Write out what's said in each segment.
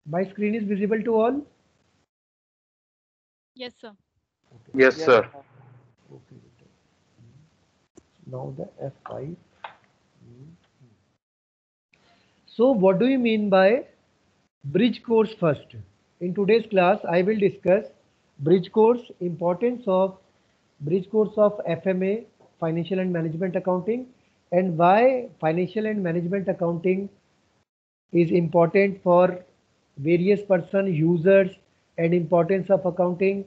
My screen is visible to all? Yes, sir. Okay. Yes, Yes, sir. sir. Okay. Now the F5. So what do you mean by bridge course first? In today's class, I will discuss bridge course, importance of bridge course of FMA, Financial and Management Accounting, and why Financial and Management Accounting is important for various person users, and importance of accounting,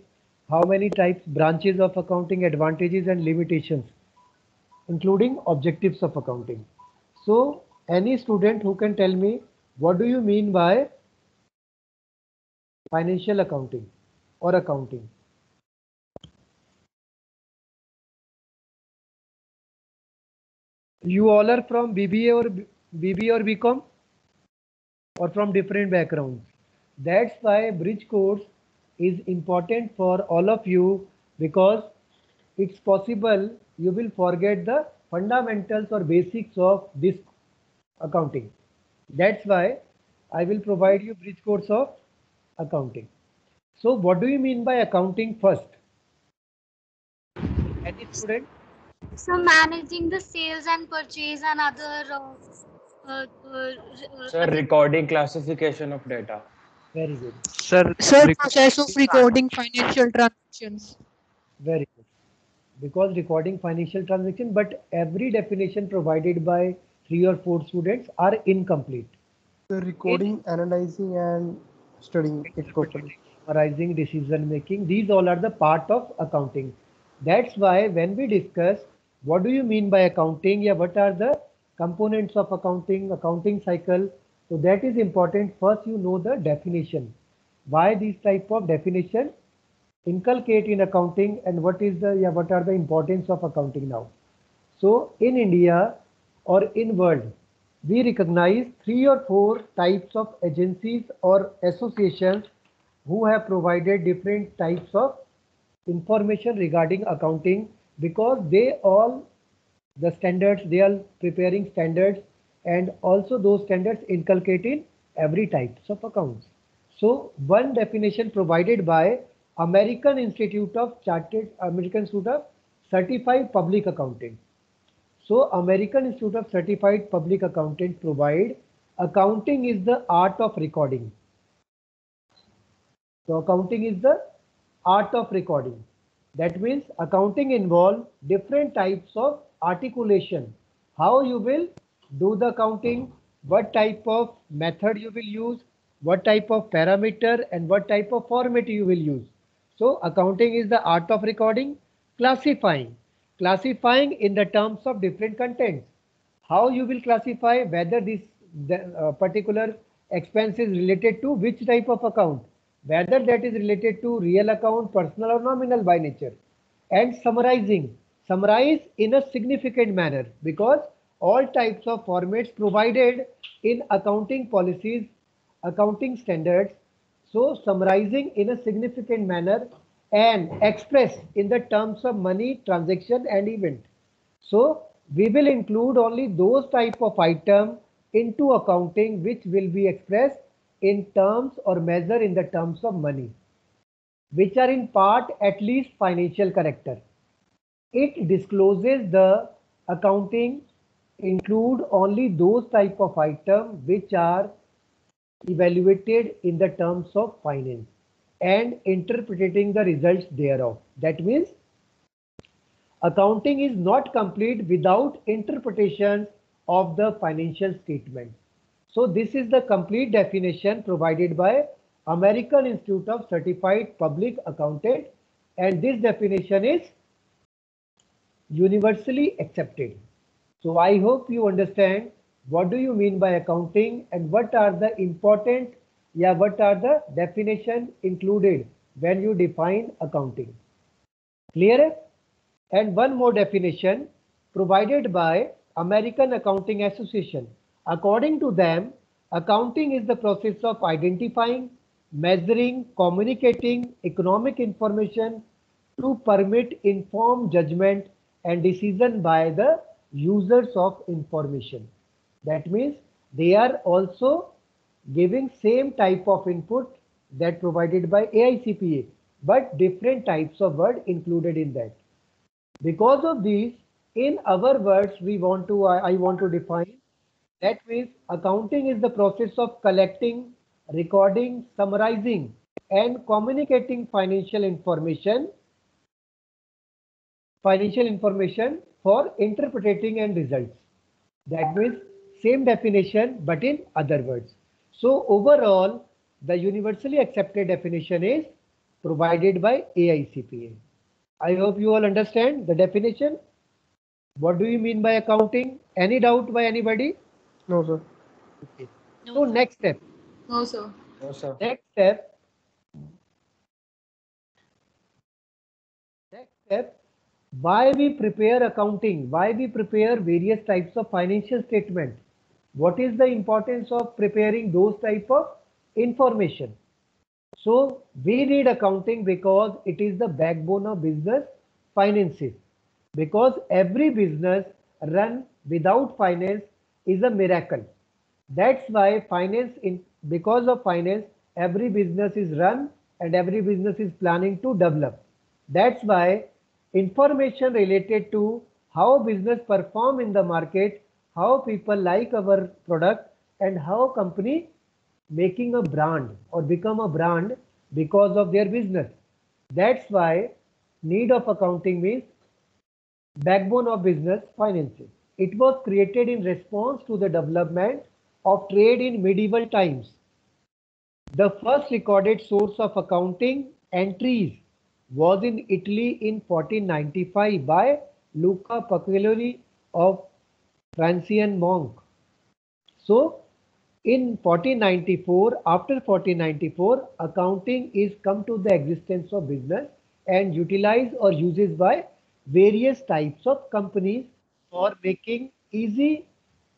how many types branches of accounting, advantages and limitations, including objectives of accounting. So any student who can tell me what do you mean by financial accounting or accounting? You all are from BBA or BBA or BCom or from different backgrounds. That's why bridge course is important for all of you, because it's possible you will forget the fundamentals or basics of this accounting. That's why I will provide you bridge course of accounting. So what do you mean by accounting first? Any student? So managing the sales and purchase and other Sir, recording classification of data. Very good. Sir, Sir, process of recording financial transactions. Very good. Because recording financial transaction, but every definition provided by 3 or 4 students are incomplete. The In recording, analyzing, and studying it properly. interpreting, summarizing, decision making, these all are the part of accounting. That's why when we discuss what do you mean by accounting, yeah, what are the components of accounting, accounting cycle, so that is important. First, you know the definition. Why these type of definition inculcate in accounting, and what is the, yeah, what are the importance of accounting now. So in India or in world, we recognize 3 or 4 types of agencies or associations who have provided different types of information regarding accounting, because they all the standards, they are preparing standards, and also those standards inculcate in every types of accounts. So one definition provided by American Institute of Certified Public Accountant. So American Institute of Certified Public Accountant provide accounting is the art of recording. So accounting is the art of recording. That means accounting involve different types of articulation. How you will do the accounting, what type of method you will use, what type of parameter and what type of format you will use. So accounting is the art of recording, classifying. Classifying in the terms of different contents. How you will classify whether this particular expense is related to which type of account, whether that is related to real account, personal or nominal by nature. And summarizing, summarize in a significant manner, because all types of formats provided in accounting policies, accounting standards. So summarizing in a significant manner and express in the terms of money, transaction and event. So we will include only those type of item into accounting which will be expressed in terms or measure in the terms of money, which are in part at least financial character. It discloses the accounting include only those type of item which are evaluated in the terms of finance and interpreting the results thereof. That means accounting is not complete without interpretation of the financial statement. So this is the complete definition provided by American Institute of Certified Public Accountant, and this definition is universally accepted. So I hope you understand what do you mean by accounting and what are the important, yeah, what are the definition included when you define accounting. Clear? And one more definition provided by American Accounting Association. According to them, accounting is the process of identifying, measuring, communicating economic information to permit informed judgment and decision by the users of information. That means they are also giving same type of input that provided by AICPA, but different types of word included in that. Because of these, in our words, I want to define. That means accounting is the process of collecting, recording, summarizing, and communicating financial information for interpreting and results. That means same definition but in other words. So overall, the universally accepted definition is provided by AICPA. I hope you all understand the definition. What do you mean by accounting? Any doubt by anybody? No, sir. Okay. So next step. No, sir. No, sir. Next step, why we prepare accounting, why we prepare various types of financial statement. What is the importance of preparing those type of information? So we need accounting because it is the backbone of business finances. Because every business run without finance is a miracle. That's why because of finance, every business is run and every business is planning to develop. That's why information related to how business perform in the market, how people like our product, and how company making a brand or become a brand because of their business. That's why need of accounting means backbone of business finances. It was created in response to the development of trade in medieval times. The first recorded source of accounting entries was in Italy in 1495 by Luca Pacioli of Franciscan monk. So in 1494, after 1494, accounting is come to the existence of business and utilized or uses by various types of companies for making easy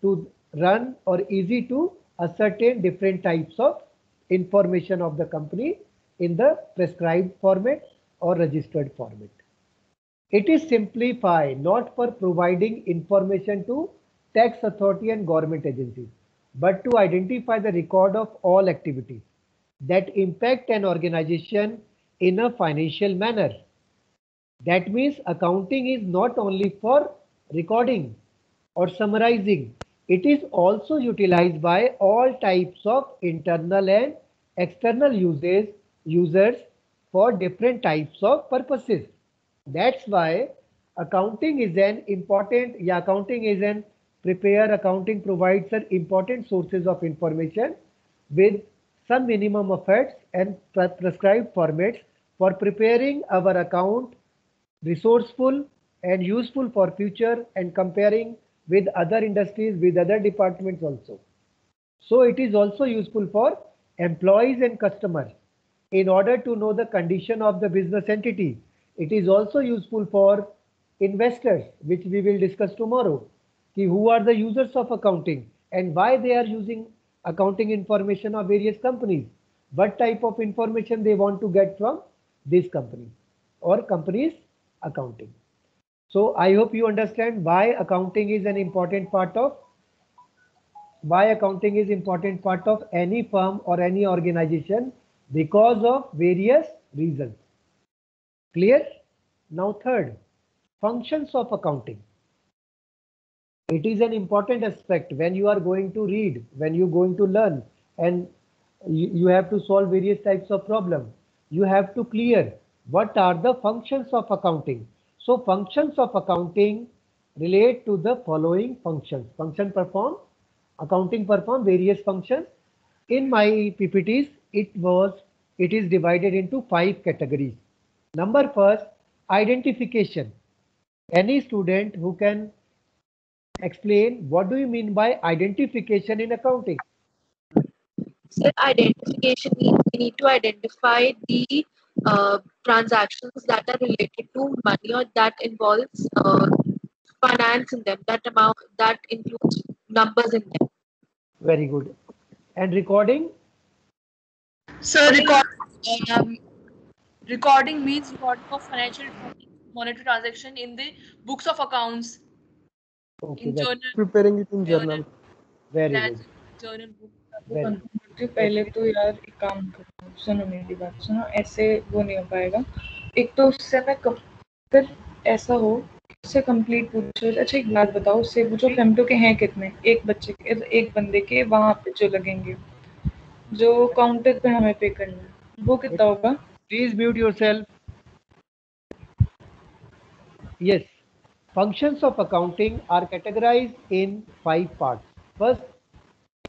to run or easy to ascertain different types of information of the company in the prescribed format or registered format. It is simplified not for providing information to tax authority and government agencies, but to identify the record of all activities that impact an organization in a financial manner. That means accounting is not only for recording or summarizing, it is also utilized by all types of internal and external users for different types of purposes. That's why accounting is accounting provides an important sources of information with some minimum efforts and prescribed formats for preparing our account resourceful and useful for future and comparing with other industries, with other departments also. So it is also useful for employees and customers in order to know the condition of the business entity. It is also useful for investors, which we will discuss tomorrow, who are the users of accounting and why they are using accounting information of various companies, what type of information they want to get from this company or company's accounting. So I hope you understand why accounting is an important part of any firm or any organization because of various reasons. Clear? Now third, functions of accounting. It is an important aspect when you are going to read, when you are going to learn, and you have to solve various types of problems. You have to clear what are the functions of accounting. So functions of accounting relate to the following functions. Accounting perform various functions. In my PPTs, it is divided into 5 categories. Number first, identification. Any student who can explain what do you mean by identification in accounting? So identification means we need to identify the transactions that are related to money or that involves finance in them, that amount that includes numbers in them. Very good. And recording? So recording means recording of financial monetary transaction in the books of accounts. Okay, In that's journal, Preparing it in journal. very that's good. journal book. वो Very confirm करती हूँ पहले तो यार एक काम करो सुनो मेरी बात सुनो ऐसे वो नहीं हो पाएगा एक तो उससे मैं फिर ऐसा हो उससे कंप्लीट पूछो अच्छा एक बात बताओ उससे पूछो फेमटो के हैं कितने एक बच्चे के एक बंदे के वहां पे जो लगेंगे जो काउंटर पे हमें पे करना है वो कितना होगा Please mute yourself. Yes. Functions of accounting are categorized in 5 parts. First,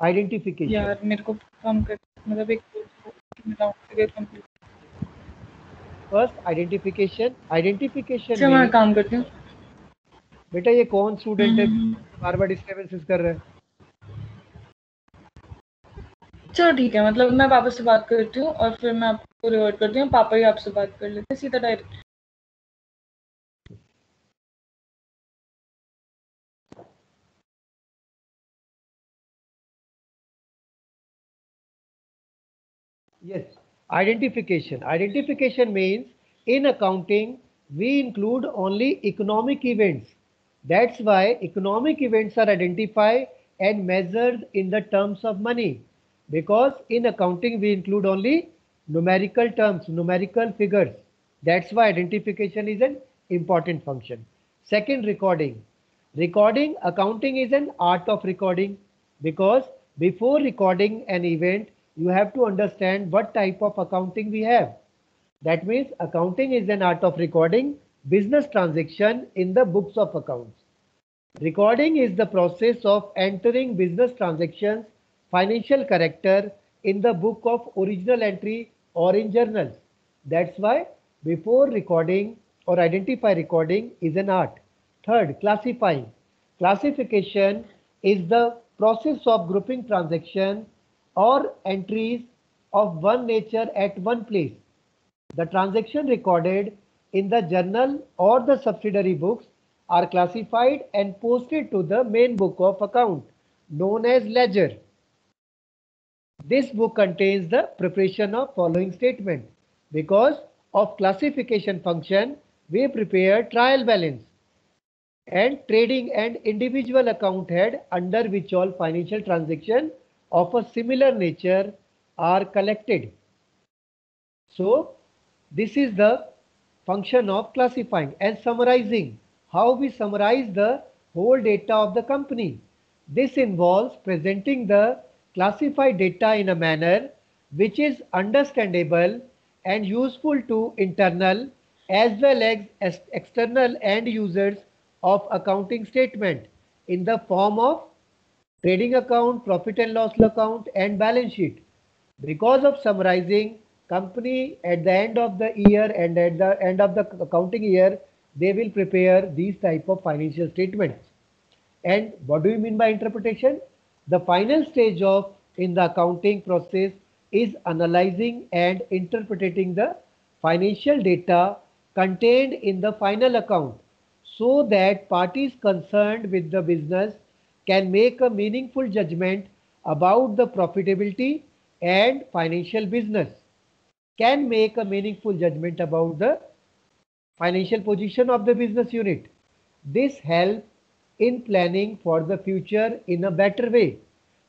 identification. यार मेरे को कम कर मतलब एक कंप्लीट First, identification. Identification से मैं means काम करती हूँ बेटा ये कौन स्टूडेंट है बार बार डिस्टर्बेंसेस कर रहा है? चलो ठीक है मतलब मैं पापा से बात करती हूँ और फिर मैं आपको रिवर्ट करती हूँ पापा ही आपसे बात कर लेते हैं सीधा direct Yes. Identification. Identification means in accounting we include only economic events. That's why economic events are identified and measured in the terms of money. Because in accounting we include only numerical terms, numerical figures. That's why identification is an important function. Second, recording. Recording, accounting is an art of recording because before recording an event, you have to understand what type of accounting we have. That means accounting is an art of recording business transaction in the books of accounts. Recording is the process of entering business transactions, financial character in the book of original entry or in journals. That's why before recording or identify recording is an art. Third, classifying. Classification is the process of grouping transactions or entries of one nature at one place. The transaction recorded in the journal or the subsidiary books are classified and posted to the main book of account known as ledger. This book contains the preparation of following statement. Because of classification function, we prepare trial balance and trading and individual account head under which all financial transactions of a similar nature are collected. So this is the function of classifying and summarizing. How we summarize the whole data of the company. This involves presenting the classified data in a manner which is understandable and useful to internal as well as external end users of accounting statement in the form of trading account, profit and loss account and balance sheet. Because of summarizing, company at the end of the year and at the end of the accounting year, they will prepare these type of financial statements. And what do you mean by interpretation? The final stage of in the accounting process is analyzing and interpreting the financial data contained in the final account so that parties concerned with the business can make a meaningful judgment about the profitability and financial business can make a meaningful judgment about the financial position of the business unit. This helps in planning for the future in a better way.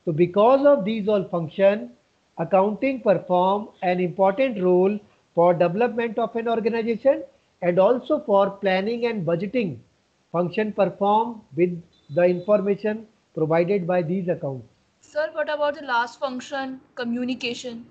So because of these all functions, accounting perform an important role for development of an organization and also for planning and budgeting function perform with the information provided by these accounts. Sir, what about the last function, communication?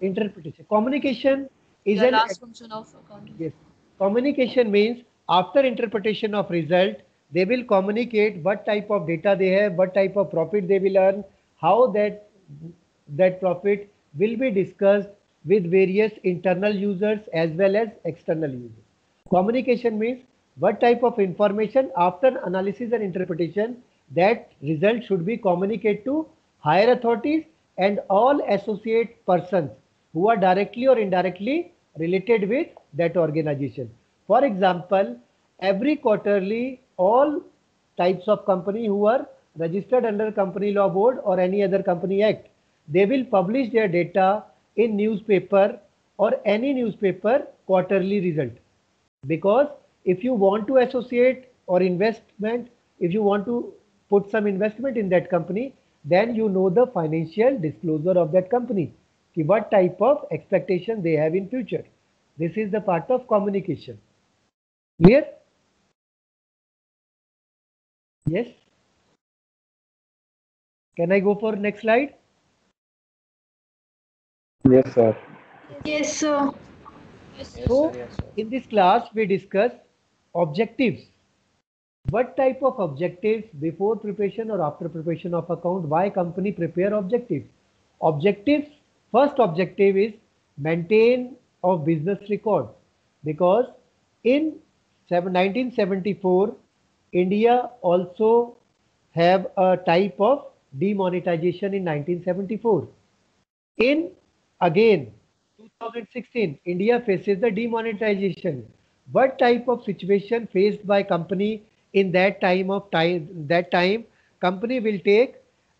Interpretation. Communication is Yeah, an last function of accounting. yes. Communication means after interpretation of result, they will communicate what type of data they have, what type of profit they will earn, how that profit will be discussed with various internal users as well as external users. Communication means what type of information after analysis and interpretation that result should be communicated to higher authorities and all associate persons who are directly or indirectly related with that organization. For example, every quarterly all types of company who are registered under Company Law Board or any other company act, they will publish their data in newspaper or any newspaper quarterly result. Because if you want to associate or investment if you want to put some investment in that company, then you know the financial disclosure of that company, what type of expectation they have in future. This is the part of communication. Clear? Yes. Can I go for next slide? Yes, sir. Yes, sir. So in this class we discuss objectives. What type of objectives before preparation or after preparation of account? Why company prepare objectives? Objectives, first objective is maintain of business record, because in 1974 India also have a type of demonetization in 1974. In again 2016, India faces the demonetization. What type of situation faced by company in that time company will take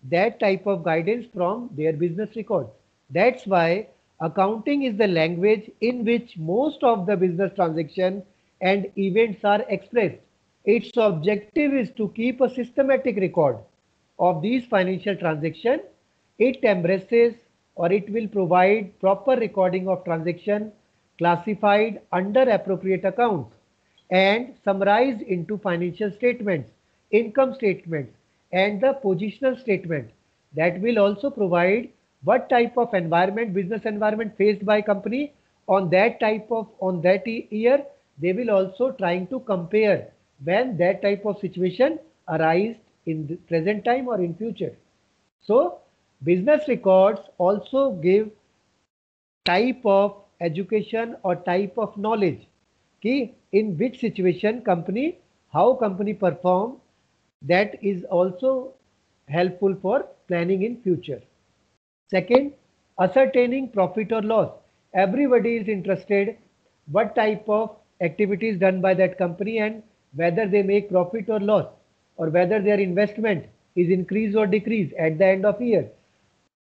that type of guidance from their business record. That's why accounting is the language in which most of the business transaction and events are expressed. Its objective is to keep a systematic record of these financial transactions. It embraces or it will provide proper recording of transaction classified under appropriate accounts and summarized into financial statements, income statements, and the positional statement. That will also provide what type of environment, business environment faced by company on that year. They will also trying to compare when that type of situation arise in the present time or in future. So business records also give type of education or type of knowledge, कि in which situation company, how company perform, that is also helpful for planning in future. Second, ascertaining profit or loss. Everybody is interested what type of activities done by that company and whether they make profit or loss, or whether their investment is increase or decrease at the end of year.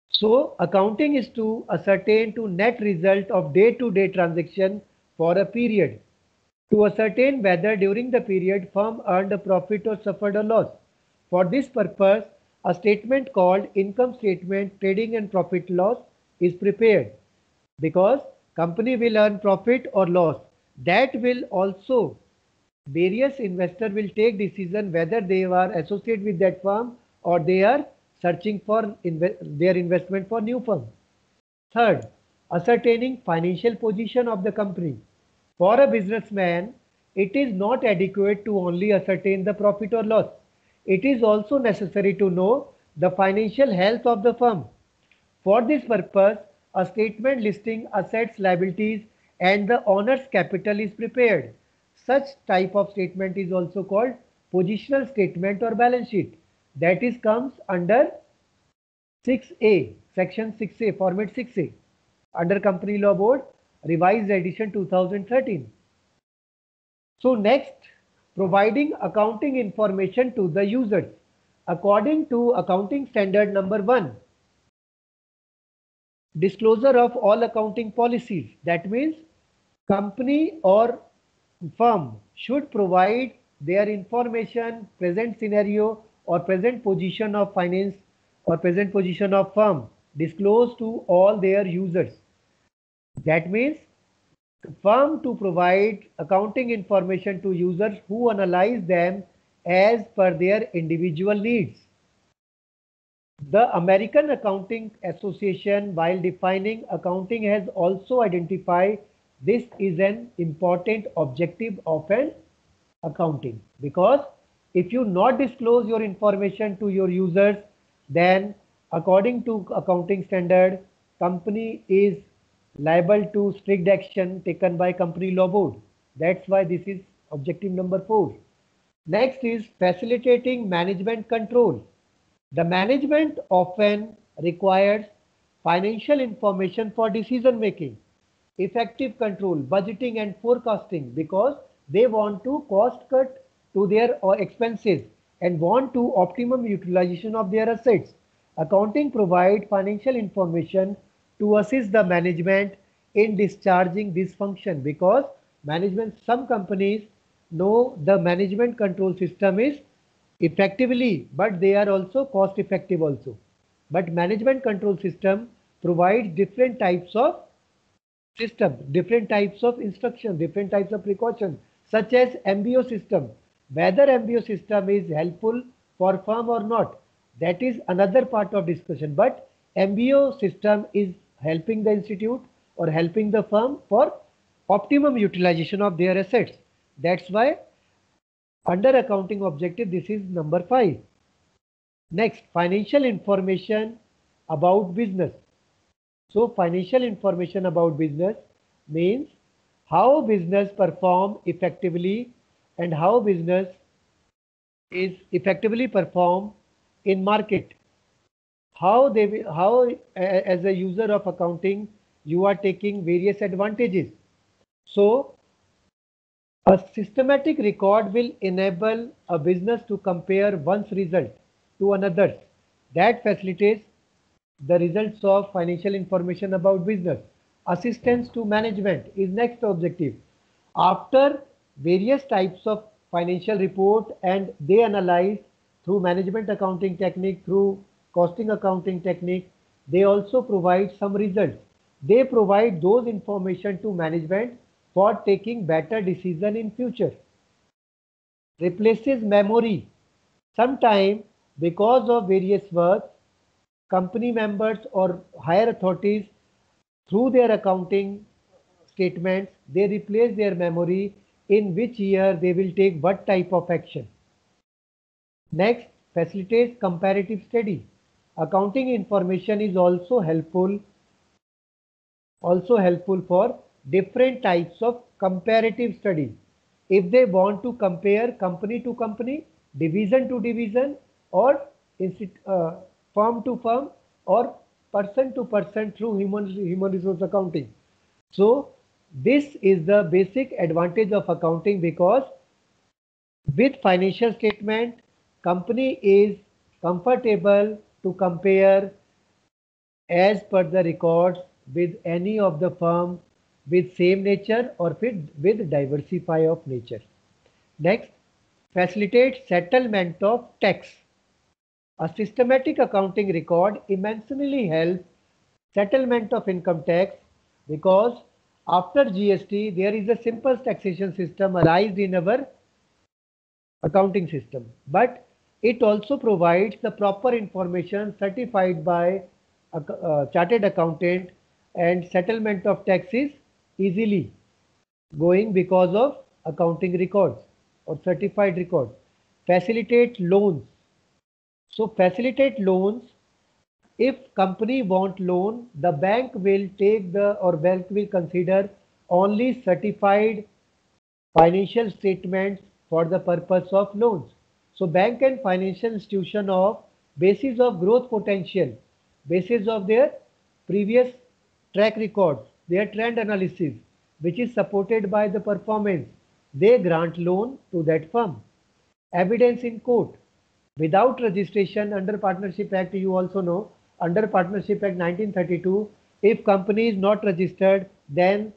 So accounting is to ascertain to net result of day-to-day transaction for a period, to ascertain whether during the period firm earned a profit or suffered a loss. For this purpose, a statement called income statement, trading and profit loss is prepared, because company will earn profit or loss. That will also various investors will take decision whether they are associated with that firm or they are searching for their investment for new firm. Third, ascertaining financial position of the company. For a businessman, it is not adequate to only ascertain the profit or loss. It is also necessary to know the financial health of the firm. For this purpose, a statement listing assets, liabilities, and the owner's capital is prepared. Such type of statement is also called positional statement or balance sheet. That is comes under 6A, section 6A, format 6A, under Company Law Board, revised edition 2013. So next, providing accounting information to the users. According to accounting standard number 1, disclosure of all accounting policies. That means company or firm should provide their information, present scenario or present position of finance or present position of firm, disclose to all their users. That means firm to provide accounting information to users who analyze them as per their individual needs. The American Accounting Association, while defining accounting, has also identified this is an important objective of an accounting, because if you not disclose your information to your users, then according to accounting standard, company is liable to strict action taken by Company Law Board. That's why this is objective number 4. Next is facilitating management control. The management often requires financial information for decision making, effective control, budgeting and forecasting, because they want to cost cut to their expenses and want to optimum utilization of their assets. Accounting provide financial information to assist the management in discharging this function, because management, some companies know the management control system is effectively, but they are also cost effective also. But management control system provides different types of system, different types of instruction, different types of precaution, such as MBO system. Whether MBO system is helpful for firm or not, that is another part of discussion. But MBO system is helping the institute or helping the firm for optimum utilization of their assets. That's why under accounting objective, this is number 5. Next, financial information about business. So financial information about business means how business perform effectively and how business is effectively performed in market. How as a user of accounting you are taking various advantages. So a systematic record will enable a business to compare one's result to another's. That facilitates the results of financial information about business. Assistance to management is next objective. After various types of financial report and they analyze through management accounting technique, through costing accounting technique, they also provide some results. They provide those information to management for taking better decision in future. Replaces memory. Sometime because of various works, company members or higher authorities through their accounting statements, they replace their memory in which year they will take what type of action. Next, facilitates comparative study. Accounting information is also helpful for different types of comparative study. If they want to compare company to company, division to division, or firm to firm, or person to person through human resource accounting. So this is the basic advantage of accounting, because with financial statement, company is comfortable to compare as per the records with any of the firm with same nature or with diversify of nature. Next, facilitate settlement of tax. A systematic accounting record immensely helps settlement of income tax, because after GST there is a simple taxation system arised in our accounting system, but it also provides the proper information certified by a chartered accountant, and settlement of taxes easily going because of accounting records or certified records. Facilitate loans. So facilitate loans. If company want loan, the bank will consider only certified financial statements for the purpose of loans. So bank and financial institution of basis of growth potential, basis of their previous track records, their trend analysis, which is supported by the performance, they grant loan to that firm. Evidence in court. Without registration under Partnership Act, you also know, under Partnership Act 1932, if company is not registered, then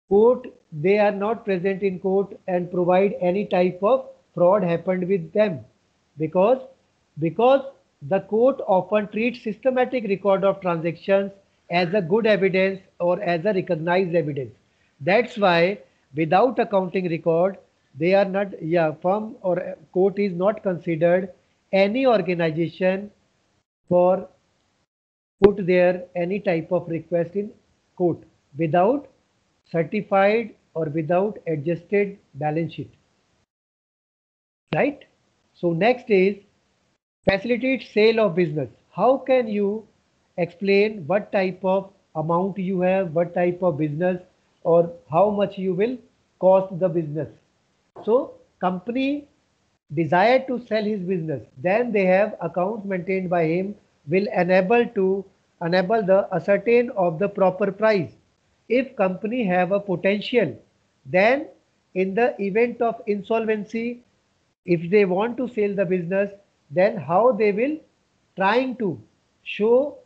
court, they are not present in court and provide any type of fraud happened with them, because the court often treats systematic record of transactions as a good evidence or as a recognized evidence. That's why without accounting record, they are not, firm or court is not considered any organization for put there any type of request in court without certified or without adjusted balance sheet. Right? So next is facilitate sale of business. How can you explain what type of amount you have, what type of business, or how much you will cost the business? So company desire to sell his business, then they have accounts maintained by him will enable the ascertain of the proper price. If company have a potential, then in the event of insolvency, if they want to sell the business, then how they will trying to show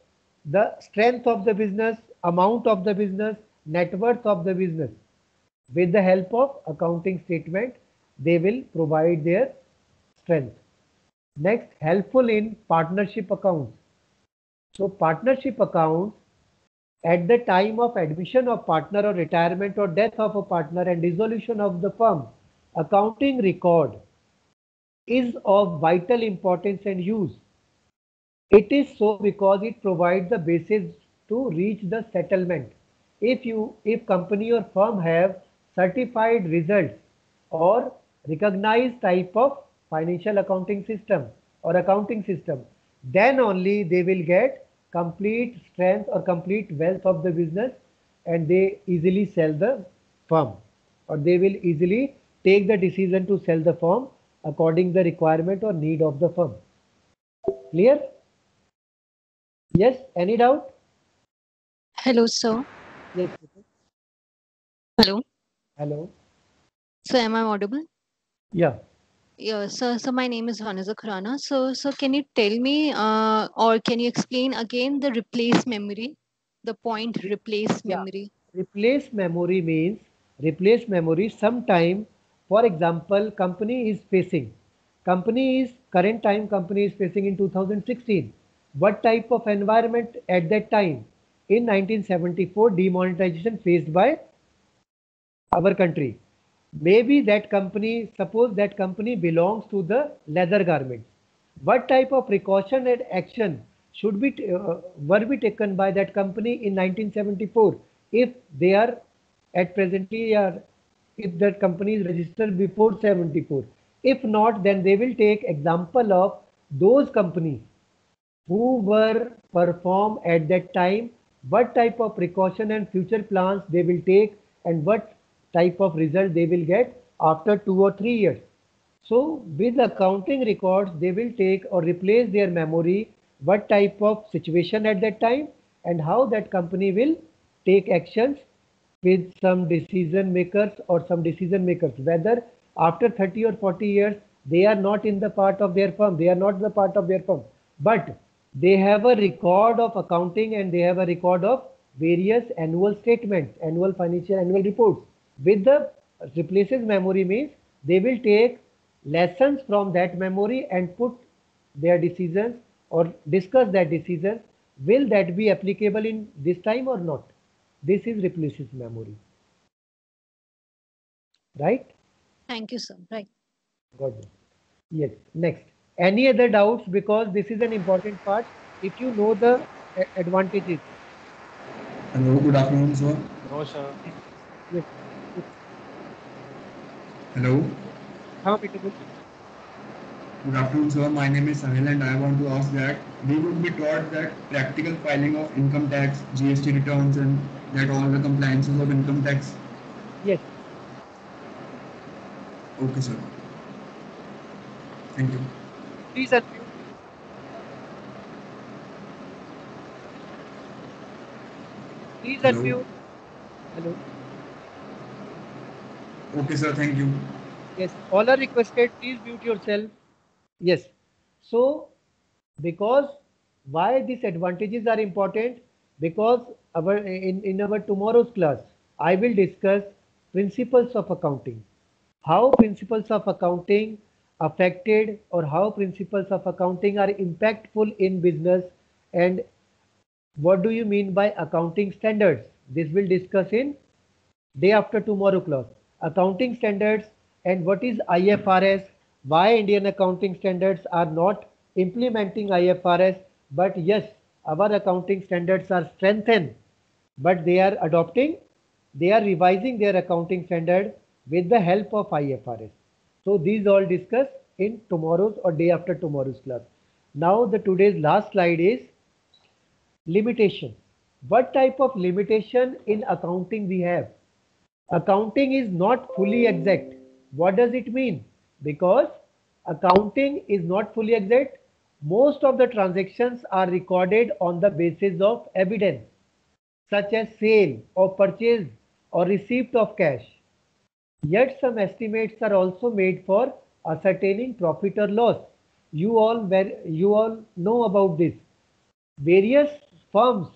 the strength of the business, amount of the business, net worth of the business. With the help of accounting statement, they will provide their strength. Next, helpful in partnership accounts. So partnership accounts at the time of admission of partner or retirement or death of a partner and dissolution of the firm, accounting record is of vital importance and use. It is so because it provides the basis to reach the settlement. If company or firm have certified results or recognized type of financial accounting system or accounting system, then only they will get complete strength or complete wealth of the business, and they easily sell the firm, or they will easily take the decision to sell the firm according the requirement or need of the firm. Clear? Yes, any doubt? Hello, sir. Yes. Hello. Hello. So, am I audible? Yeah. Yeah, so my name is Vanessa Khurana. So can you tell me, or can you explain again the replace memory, the point replace Yeah. memory? Replace memory means replace memory sometime. For example, current time company is facing in 2016. What type of environment at that time? In 1974, demonetization faced by our country. Maybe that company, suppose that company belongs to the leather garments. What type of precaution and action should be were be taken by that company in 1974 if they are at presently, or if that company is registered before 74? If not, then they will take example of those companies who were performed at that time, what type of precaution and future plans they will take, and what type of result they will get after 2 or 3 years. So with accounting records, they will take or replace their memory, what type of situation at that time and how that company will take actions with some decision makers or some decision makers, whether after 30 or 40 years they are not in the part of their firm, they are not the part of their firm, but they have a record of accounting and they have a record of various annual statements, annual financial annual reports. With the replaces memory means they will take lessons from that memory and put their decisions or discuss that decision. Will that be applicable in this time or not? This is replaces memory. Right? Thank you, sir. Right. Got it. Yes. Next. Any other doubts? Because this is an important part. If you know the advantages. Hello, good afternoon, sir. No, sir. Yes. Hello, How applicable? good afternoon, sir. My name is Sahil, and I want to ask that we would be taught that practical filing of income tax, GST returns, and that all the compliances of income tax. Yes. Okay, sir. Thank you. Please unmute. Please Hello. unmute. Hello. Okay, sir. Thank you. Yes. All are requested. Please mute yourself. Yes. So, because why these advantages are important? Because in our tomorrow's class, I will discuss principles of accounting. How principles of accounting affected, or how principles of accounting are impactful in business, and what do you mean by accounting standards? This will discuss in day after tomorrow class. Accounting standards and what is IFRS, why Indian accounting standards are not implementing IFRS, but yes, our accounting standards are strengthened, but they are revising their accounting standard with the help of IFRS. So these all discussed in tomorrow's or day after tomorrow's class. Now the today's last slide is limitation. What type of limitation in accounting we have? Accounting is not fully exact. What does it mean? Because accounting is not fully exact, most of the transactions are recorded on the basis of evidence, such as sale or purchase or receipt of cash. Yet some estimates are also made for ascertaining profit or loss. You all know about this. Various firms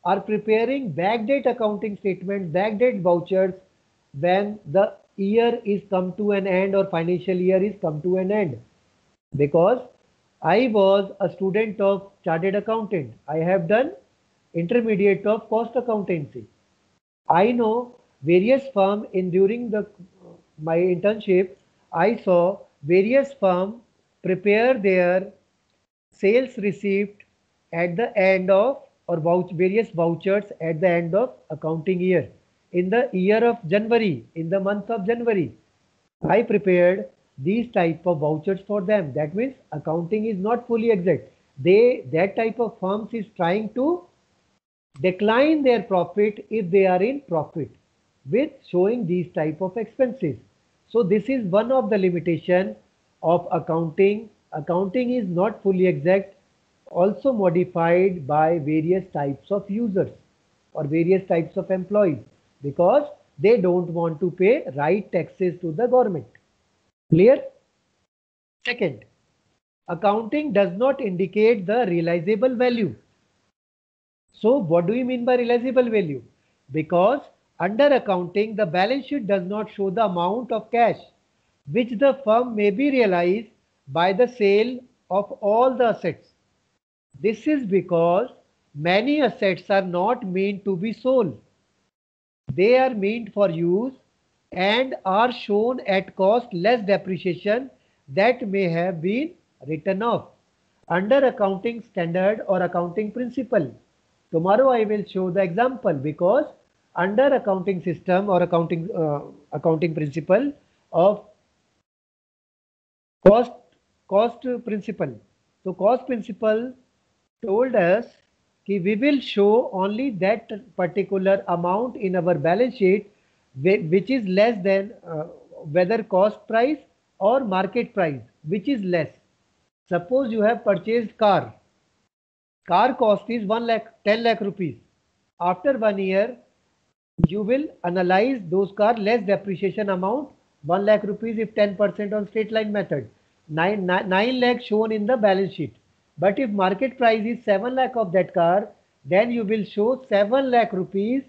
are preparing backdate accounting statements, backdate vouchers when the year is come to an end or financial year is come to an end. Because I was a student of chartered accountant. I have done intermediate of cost accountancy. I know various firms in during my internship. I saw various firms prepare their sales receipt at the end of or various vouchers at the end of accounting year. In the year of January, in the month of January, I prepared these type of vouchers for them. That means accounting is not fully exact. That type of firms is trying to decline their profit if they are in profit with showing these type of expenses. So this is one of the limitation of accounting. Accounting is not fully exact, also modified by various types of users or various types of employees because they don't want to pay right taxes to the government. Clear? Second, accounting does not indicate the realizable value. So what do we mean by realizable value? Because under accounting, the balance sheet does not show the amount of cash which the firm may be realized by the sale of all the assets. This is because many assets are not meant to be sold. They are meant for use and are shown at cost less depreciation that may have been written off. Under accounting standard or accounting principle, tomorrow I will show the example because under accounting system or accounting principle of cost principle. So cost principle told us that we will show only that particular amount in our balance sheet which is less than whether cost price or market price, which is less. Suppose you have purchased car. Car cost is 10 lakh rupees. After 1 year, you will analyze those car less depreciation amount 1 lakh rupees if 10% on straight line method. 9 lakh shown in the balance sheet. But if market price is 7 lakh of that car, then you will show 7 lakh rupees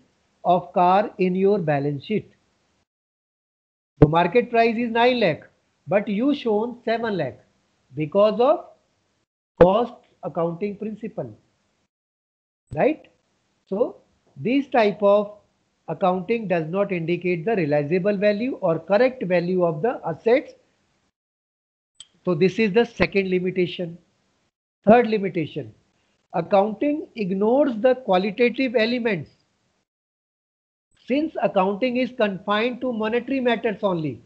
of car in your balance sheet. The market price is 9 lakh, but you shown 7 lakh because of cost accounting principle, right? So this type of accounting does not indicate the realizable value or correct value of the assets. So this is the second limitation. Third limitation, accounting ignores the qualitative elements. Since accounting is confined to monetary matters only,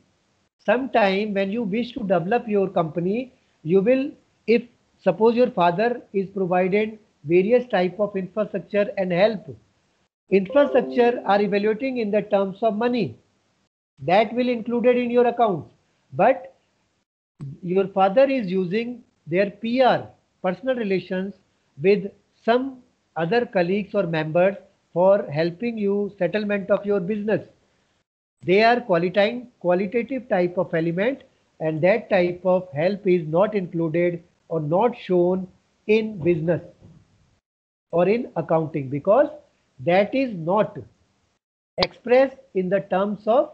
sometime when you wish to develop your company, you will, if suppose your father is provided various type of infrastructure and help, infrastructure are evaluating in the terms of money, that will included in your accounts. But your father is using their PR, personal relations, with some other colleagues or members for helping you settlement of your business. They are qualitative type of element, and that type of help is not included or not shown in business or in accounting because that is not expressed in the terms of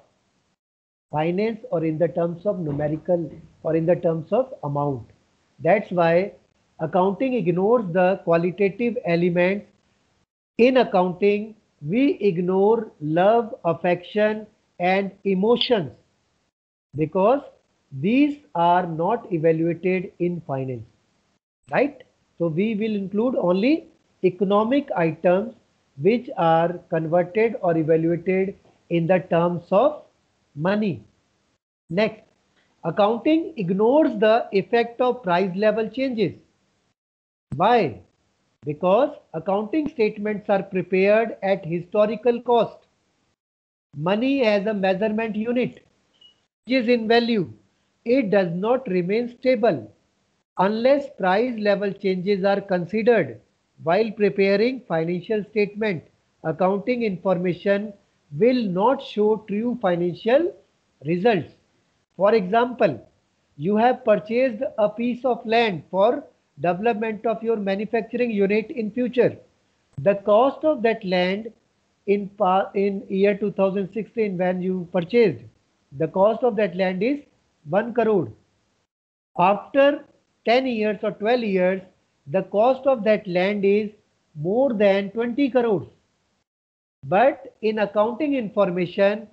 finance or in the terms of numerical or in the terms of amount. That's why accounting ignores the qualitative elements. In accounting, we ignore love, affection, and emotions because these are not evaluated in finance, right? So we will include only economic items which are converted or evaluated in the terms of money. Next, accounting ignores the effect of price level changes. Why? Because accounting statements are prepared at historical cost. Money as a measurement unit changes in value. It does not remain stable unless price level changes are considered while preparing financial statement. Accounting information will not show true financial results. For example, you have purchased a piece of land for development of your manufacturing unit in future. The cost of that land in year 2016 when you purchased, the cost of that land is 1 crore. After 10 years or 12 years, the cost of that land is more than 20 crores. But in accounting information,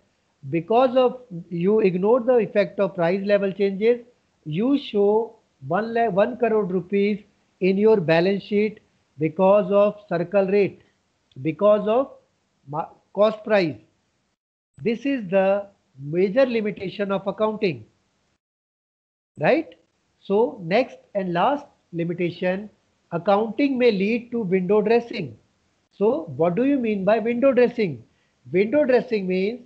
because of you ignore the effect of price level changes, you show 1 crore rupees in your balance sheet because of circle rate, because of cost price. This is the major limitation of accounting, right? So next and last limitation, accounting may lead to window dressing. So what do you mean by window dressing? Window dressing means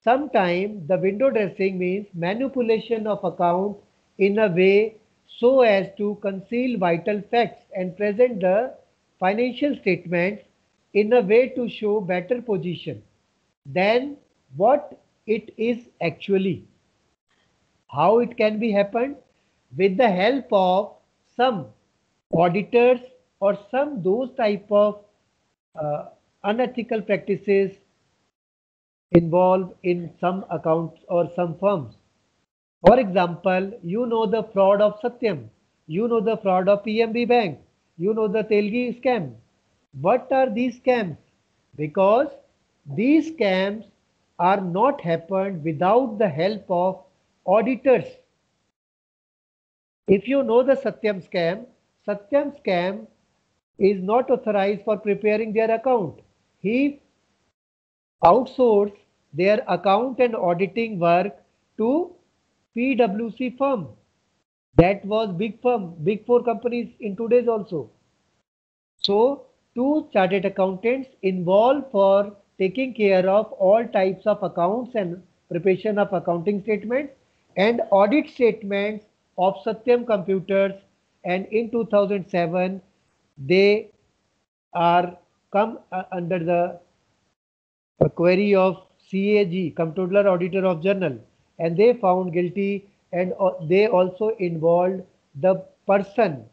sometimes the window dressing means manipulation of account in a way so as to conceal vital facts and present the financial statements in a way to show better position than what it is actually. How it can be happened? With the help of some auditors or some those type of unethical practices involved in some accounts or some firms. For example, you know the fraud of Satyam, you know the fraud of PMB Bank, you know the Telgi scam. What are these scams? Because these scams are not happened without the help of auditors. If you know the Satyam scam is not authorized for preparing their account. He outsourced their account and auditing work to PwC firm. That was big firm, big four companies in today's also. So two chartered accountants involved for taking care of all types of accounts and preparation of accounting statements and audit statements of Satyam Computers, and in 2007 they are come under the query of CAG, Comptroller Auditor of Journal, and they found guilty, and they also involved the person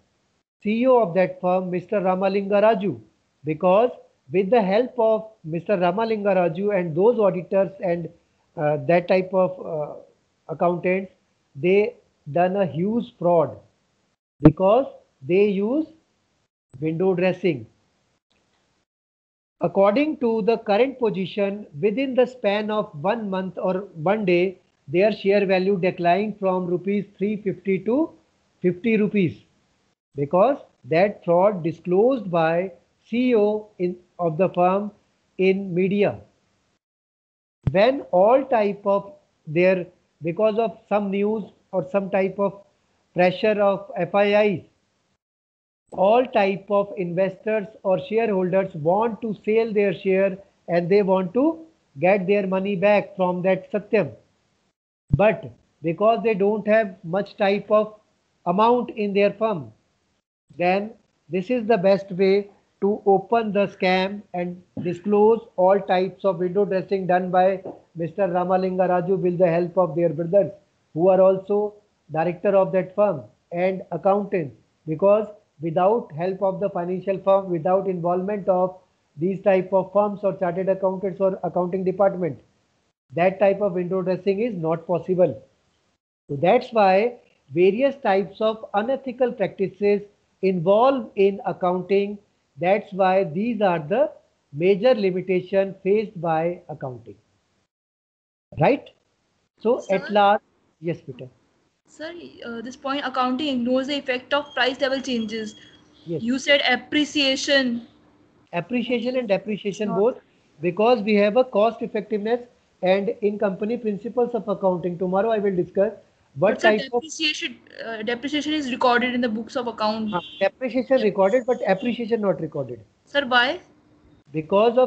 CEO of that firm, Mr. Ramalinga Raju, because with the help of Mr. Ramalinga Raju and those auditors and that type of accountants, they done a huge fraud because they use window dressing. According to the current position, within the span of 1 month or 1 day, their share value declined from rupees 350 to 50 rupees because that fraud disclosed by CEO of the firm in media. When all type of their, because of some news or some type of pressure of FIIs, all type of investors or shareholders want to sell their share and they want to get their money back from that Satyam. But because they don't have much type of amount in their firm, then this is the best way to open the scam and disclose all types of window dressing done by Mr. Ramalinga Raju with the help of their brothers who are also director of that firm and accountants, because without help of the financial firm, without involvement of these type of firms or chartered accountants or accounting department, that type of window dressing is not possible. So that's why various types of unethical practices involved in accounting. That's why these are the major limitations faced by accounting. Right? So Sir? at last, yes, Peter. Sir, this point accounting ignores the effect of price level changes. Yes. You said appreciation. Appreciation and depreciation both, because we have a cost effectiveness and in company principles of accounting. Tomorrow I will discuss what But sir, type of depreciation is recorded in the books of account. depreciation recorded, but appreciation not recorded. Sir, why? Because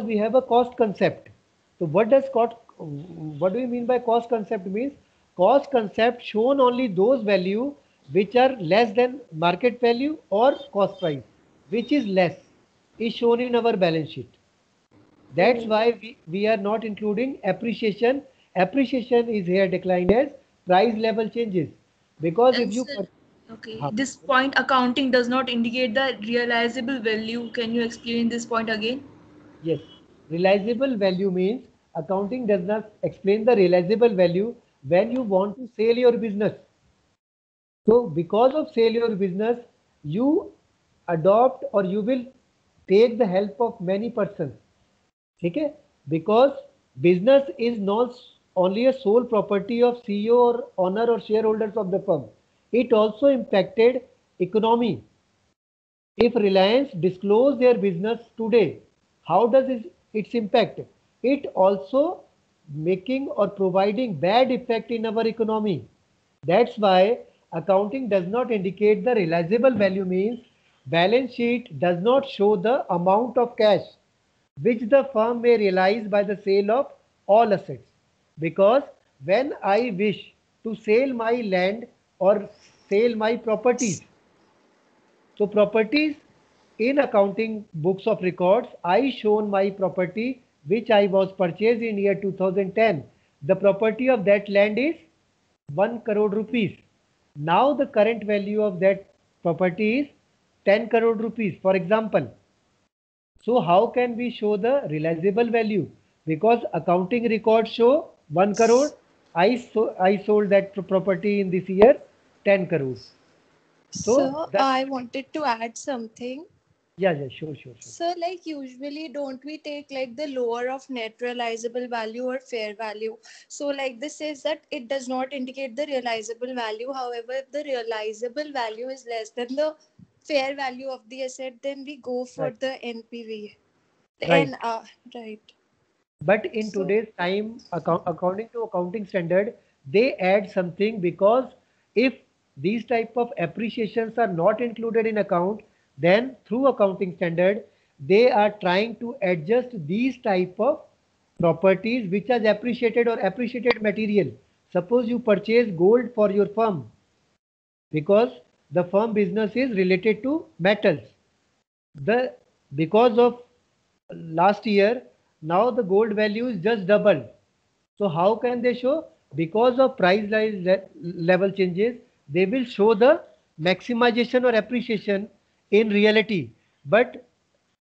we have a cost concept. So what do you mean by cost concept? Means cost concept shown only those value which are less than market value or cost price, which is less, is shown in our balance sheet. That's why we are not including appreciation. Appreciation is here declined as price level changes, because if And you sir, okay, this point accounting does not indicate the realizable value. Can you explain this point again? yes, realizable value means accounting does not explain the realizable value when you want to sell your business. So because of sale your business, you adopt or you will take the help of many persons. Okay? Because business is not only a sole property of CEO or owner or shareholders of the firm. It also impacted economy. If Reliance disclose their business today, how does its impact? It also making or providing bad effect in our economy. That's why accounting does not indicate the realizable value, means balance sheet does not show the amount of cash which the firm may realize by the sale of all assets. Because when I wish to sell my land or sell my properties, so properties in accounting books of records, I shown my property which I was purchased in year 2010. The property of that land is 1 crore rupees. Now the current value of that property is 10 crore rupees, for example. So how can we show the realizable value? Because accounting records show 1 crore. I sold that property in this year 10 crores. So I wanted to add something. Yeah, sure. So like usually don't we take like the lower of net realizable value or fair value? So like this says that it does not indicate the realizable value. However, if the realizable value is less than the fair value of the asset, then we go for Right. the NPV. Right. Right. But in today's time, according to accounting standard, they add something, because if these type of appreciations are not included in account, then through accounting standard, they are trying to adjust these type of properties which are appreciated or appreciated material. Suppose you purchase gold for your firm, because the firm business is related to metals. Because of last year, now the gold value is just doubled. So how can they show? Because of price level changes, they will show the maximization or appreciation in reality. But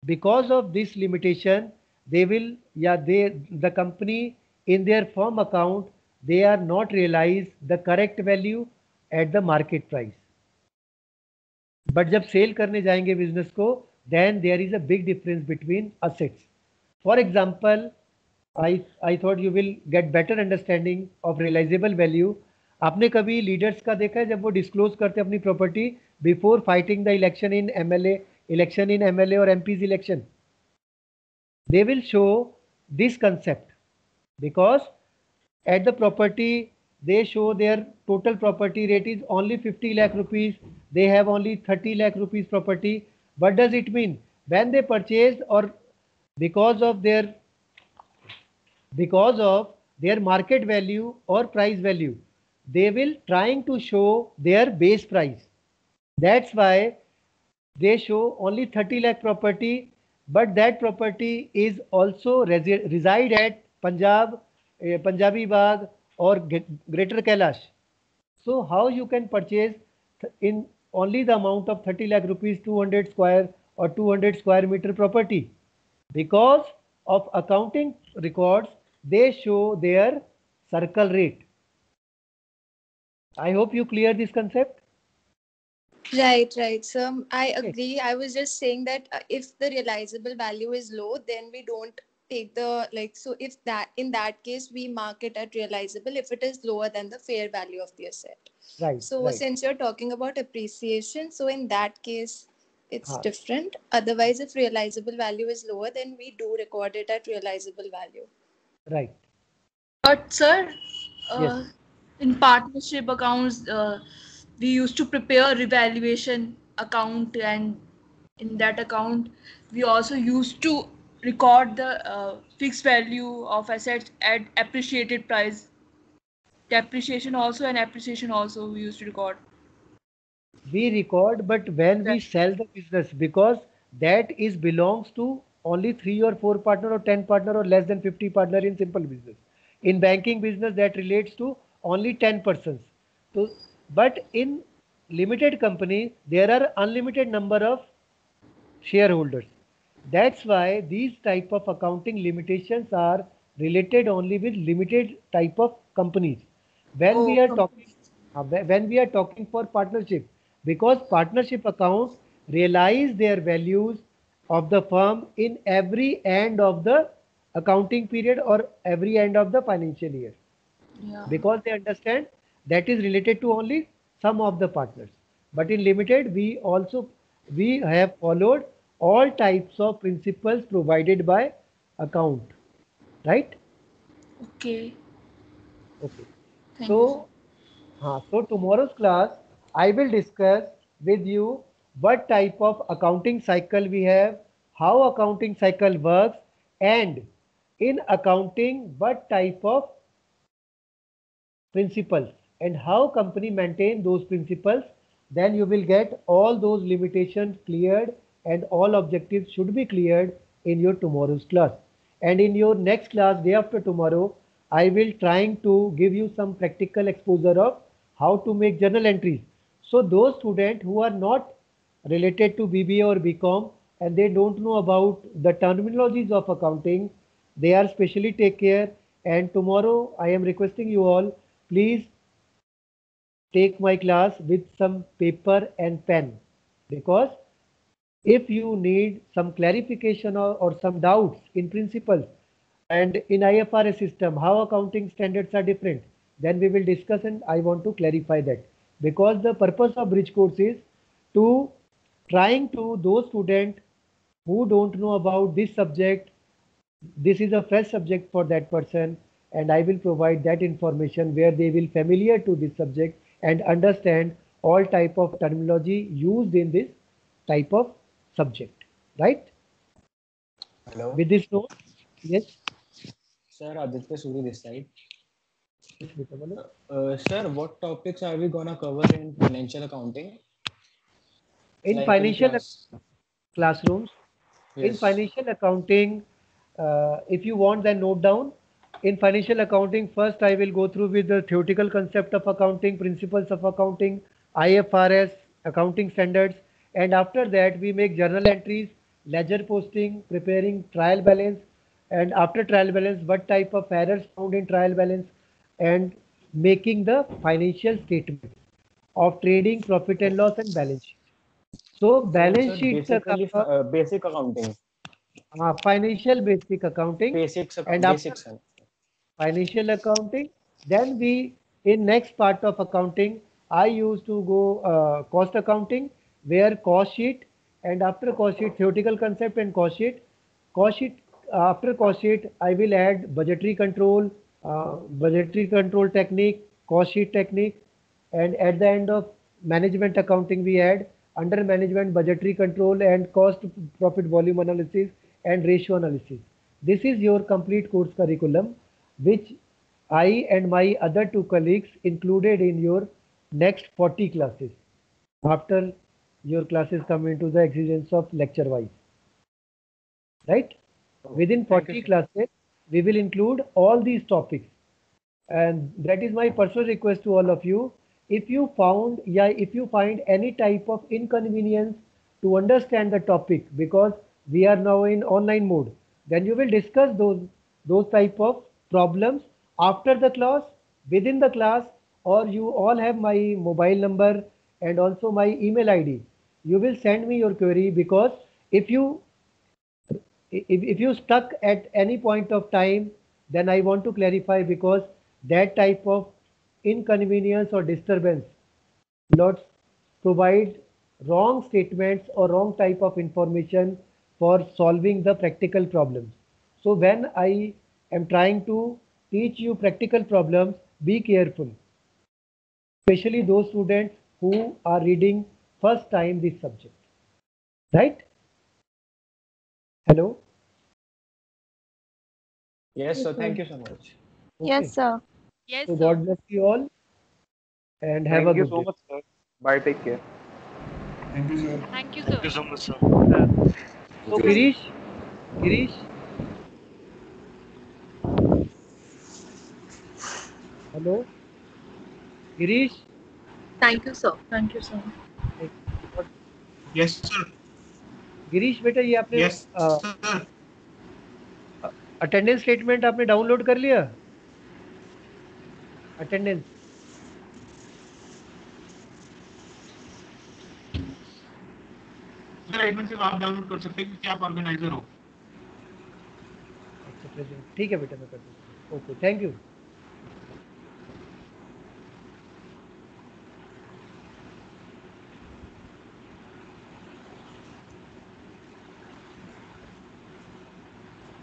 because of this limitation, the company in their firm account, they are not realize the correct value at the market price. But जब cell करने जाएंगे business को, then there is a big difference between assets. For example, I thought you will get better understanding of realizable value. आपने कभी leaders का देखा है जब वो डिस्क्लोज करते अपनी property before fighting the election in MLA और MPs election? They will show this concept, because at the property they show their total property rate is only 50 lakh rupees. They have only 30 lakh rupees property. What does it mean? When they purchase, or because of their market value or price value, they will trying to show their base price. That's why they show only 30 lakh property, but that property is also reside at Punjabi Bagh or Greater Kailash. So how you can purchase in only the amount of 30 lakh rupees 200 square or 200 square meter property? Because of accounting records, they show their circle rate. I hope you clear this concept. Right. So I agree. I was just saying that if the realizable value is low, then we don't take the so if that in that case we mark it at realizable if it is lower than the fair value of the asset. Right. So since you're talking about appreciation, so in that case it's different. Otherwise, if realizable value is lower, then we do record it at realizable value. Right. But sir, Yes. in partnership accounts, we used to prepare revaluation account, and in that account we also used to record the fixed value of assets at appreciated price. Depreciation also and appreciation also we used to record. We record, but when we sell the business, because that is belongs to only 3 or 4 partner or 10 partner or less than 50 partner in simple business. In banking business, that relates to only 10 persons. So, but in limited company, there are unlimited number of shareholders. That's why these type of accounting limitations are related only with limited type of companies. When we are talking, when we are talking for partnership, because partnership accounts realize their values of the firm in every end of the accounting period or every end of the financial year, Yeah. because they understand that is related to only some of the partners. But in limited, we have followed all types of principles provided by account, right? Okay. Okay. Thank you, sir. So tomorrow's class, I will discuss with you what type of accounting cycle we have, how accounting cycle works, and in accounting, what type of principles and how company maintain those principles. Then you will get all those limitations cleared and all objectives should be cleared in your tomorrow's class. And in your next class, day after tomorrow, I will trying to give you some practical exposure of how to make journal entries. So those students who are not related to BBA or BCom and they don't know about the terminologies of accounting, they are specially take care. And tomorrow I am requesting you all, please take my class with some paper and pen, because if you need some clarification or some doubts in principles and in IFRS system, how accounting standards are different, then we will discuss and I want to clarify that. Because the purpose of bridge course is to trying to those students who don't know about this subject, this is a fresh subject for that person and I will provide that information where they will familiar to this subject and understand all type of terminology used in this type of subject, right? Hello. With this note, yes. Sir, Aditya Suri this side. Yes, Vitamala. Sir, what topics are we gonna cover in financial accounting? In Like financial class. classrooms, in Yes. financial accounting, if you want then note down. In financial accounting, first I will go through with the theoretical concept of accounting, principles of accounting, IFRS, accounting standards, and after that we make journal entries, ledger posting, preparing trial balance, and after trial balance, what type of errors found in trial balance, and making the financial statements of trading, profit and loss, and balance sheet. So So, balance sir, sheet basically basic accounting. financial basic accounting, Basics, and after basics. Sir. financial accounting, then we in next part of accounting, I used to go cost accounting, where cost sheet, and after cost sheet theoretical concept and cost sheet after cost sheet I will add budgetary control technique, cost sheet technique, and at the end of management accounting we add under management budgetary control and cost profit volume analysis and ratio analysis. This is your complete course curriculum which I and my other two colleagues included in your next 40 classes after your classes come into the existence of lecture wise, right? Within 40 classes we will include all these topics, and that is my personal request to all of you. If you find any type of inconvenience to understand the topic, because we are now in online mode, then you will discuss those type of problems after the class, within the class, or you all have my mobile number and also my email ID. You will send me your query, because if you stuck at any point of time, then I want to clarify, because that type of inconvenience or disturbance not provide wrong statements or wrong type of information for solving the practical problems. So when I am trying to teach you practical problems, be careful, especially those students who are reading first time this subject, right? Hello. Yes, sir. Thank you so much. Okay. Yes, sir. Yes, So sir. God bless you all and have a Thank you good so day. much, sir. Bye. Take care. Thank you, sir. Thank you, Thank sir. you so much, sir. So Girish, hello, Girish. Thank you, sir. Thank you, sir. Yes, sir. Girish बेटा ये आपने Yes, sir. Attendance statement आपने download कर लिया attendance admin सिर्फ आप download कर सकते हैं क्योंकि आप ऑर्गेनाइजर हो। अच्छा प्रेजेंट, ठीक है बेटा मैं कर दूँगा। Okay, thank you.